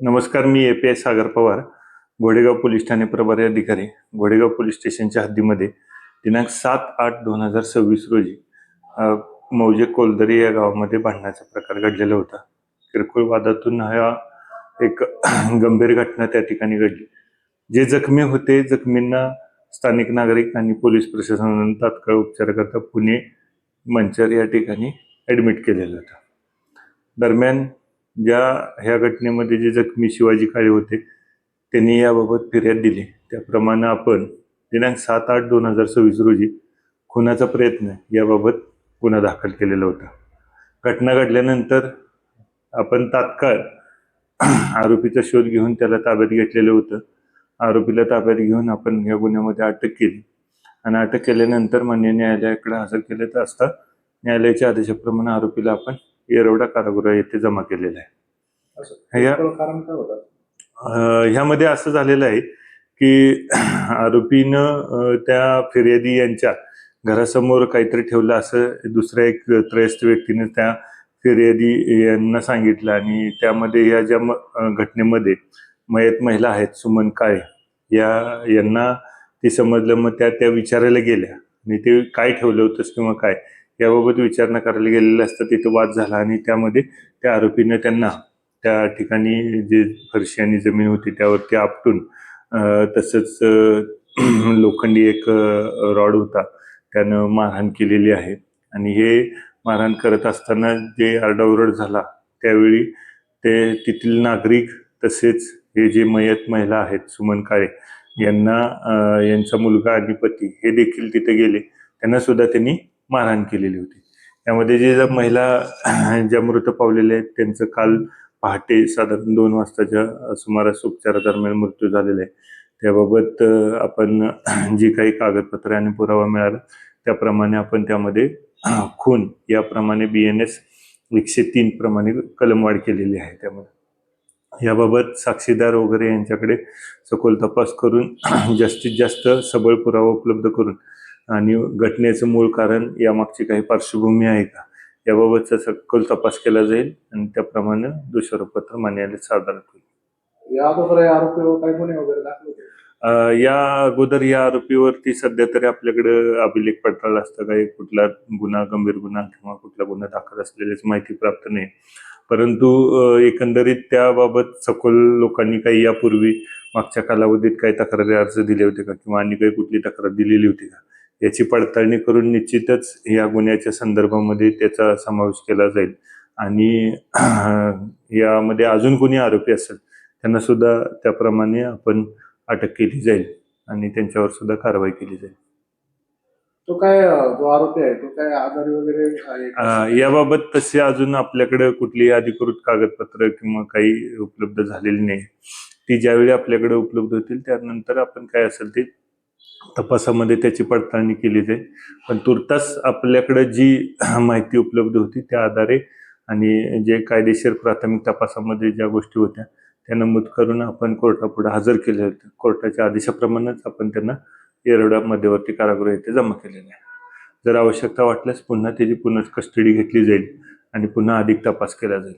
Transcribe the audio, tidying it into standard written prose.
नमस्कार, मी APS सागर Pawar, घोडेगाव police Thane प्रभारी अधिकारी, घोडेगाव पोलीस स्टेशनच्या हद्दीमध्ये दिनांक 7/8/2026 रोजी मौजे कोलदरी या गावामध्ये भांडणाचा प्रकार घडलेला होता. किरकोळ वादातून हा एक गंभीर घटना त्या ठिकाणी घडली. जे जखमी होते, जखमींना स्थानिक नागरिक आणि पोलीस प्रशासनाने तात्काळ उपचाराकरता पुणे मंचर या ठिकाणी ॲडमिट केलेलं होतं. दरम्यान ह्या घटनेमध्ये जे जखमी शिवाजी काळे होते त्यांनी याबाबत फिर्याद दिली. त्याप्रमाणे आपण दिनांक 7/8/2026 रोजी खुनाचा प्रयत्न याबाबत गुन्हा दाखल केलेला होता. घटना घडल्यानंतर आपण तात्काळ आरोपीचा शोध घेऊन त्याला ताब्यात घेतलेलं होतं. आरोपीला ताब्यात घेऊन आपण या गुन्ह्यामध्ये अटक केली आणि अटक केल्यानंतर मान्य न्यायालयाकडे हजर केले असता न्यायालयाच्या आदेशाप्रमाणे आरोपीला आपण येरवडा कारागृह येथे जमा केलेला आहे. ह्यामध्ये असं झालेलं आहे की आरोपीनं त्या फिर्यादी यांच्या घरासमोर काहीतरी ठेवलं असं दुसऱ्या एक त्रयस्थ व्यक्तीने त्या फिर्यादी यांना सांगितलं आणि त्यामध्ये या ज्या घटनेमध्ये मयत महिला आहेत सुमन काळे यांना ते समजलं. मग त्या विचारायला गेल्या आणि ते काय ठेवलं होतंस किंवा काय याबाबत विचारणा करायला गेलेलं असतं. तिथं वाद झाला आणि त्यामध्ये त्या आरोपीनं त्यांना त्या ठिकाणी जे फरशी आणि जमीन होती त्यावरती आपटून तसंच लोखंडी एक रॉड होता त्यानं मारहाण केलेली आहे. आणि हे मारहाण करत असताना जे आरडाओरड झाला त्यावेळी ते तेथील नागरिक तसेच हे जे मयत महिला आहेत सुमन काळे यांचा मुलगा आणि पती हे देखील तिथे गेले. त्यांना सुद्धा त्यांनी मारहाण केलेली होती. त्यामध्ये जे महिला ज्या मृत पावलेल्या आहेत त्यांचं काल पहाटे साधारण 2 वाजताच्या सुमारास उपचारादरम्यान मृत्यू झालेला आहे. त्याबाबत आपण जी काही कागदपत्रे आणि पुरावा मिळाला त्याप्रमाणे आपण त्यामध्ये खून याप्रमाणे BNS 103 प्रमाणे कलमवाढ केलेली आहे. त्यामध्ये याबाबत साक्षीदार वगैरे यांच्याकडे सखोल तपास करून जास्तीत जास्त सबळ पुरावा उपलब्ध करून आणि घटनेचं मूळ कारण यामागची काही पार्श्वभूमी आहे का याबाबतचा सखोल तपास केला जाईल आणि त्याप्रमाणे दोषारोपपत्र न्यायालयात सादर होईल. या अगोदर या आरोपीवरती सध्या तरी आपल्याकडे अभिलेख पडताळ असतं. काही कुठला गुन्हा गंभीर गुन्हा किंवा कुठला गुन्हा दाखल असलेल्याची माहिती प्राप्त नाही. परंतु एकंदरीत त्याबाबत सखोल लोकांनी काही यापूर्वी मागच्या कालावधीत काही तक्रारी अर्ज दिले होते का किंवा आणि काही कुठली तक्रार दिलेली होती का याची पडताळणी करून निश्चितच या गुन्ह्याच्या संदर्भामध्ये त्याचा समावेश केला जाईल. आणि यामध्ये अजून कोणी आरोपी असेल त्यांना सुद्धा त्याप्रमाणे आपण अटक केली जाईल आणि त्यांच्यावर सुद्धा कारवाई केली जाईल. तो काय जो आरोपी आहे तो काय आजारी वगैरे आहे? याबाबत तसे अजून आपल्याकडे कुठलीही अधिकृत कागदपत्र किंवा काही उपलब्ध झालेली नाही. ती ज्यावेळी आपल्याकडे उपलब्ध होतील त्यानंतर आपण काय असेल ते तपासामध्ये त्याची पडताळणी केली जाईल. पण तुर्तास आपल्याकडे जी माहिती उपलब्ध होती त्या आधारे आणि जे कायदेशीर प्राथमिक तपासामध्ये ज्या गोष्टी होत्या त्या नमूद करून आपण कोर्टापुढे हजर केले होते. कोर्टाच्या आदेशाप्रमाणेच आपण त्यांना येरवडा मध्यवर्ती कारागृह येथे जमा केलेले आहे. जर आवश्यकता वाटल्यास पुन्हा त्याची कस्टडी घेतली जाईल आणि पुन्हा अधिक तपास केला जाईल.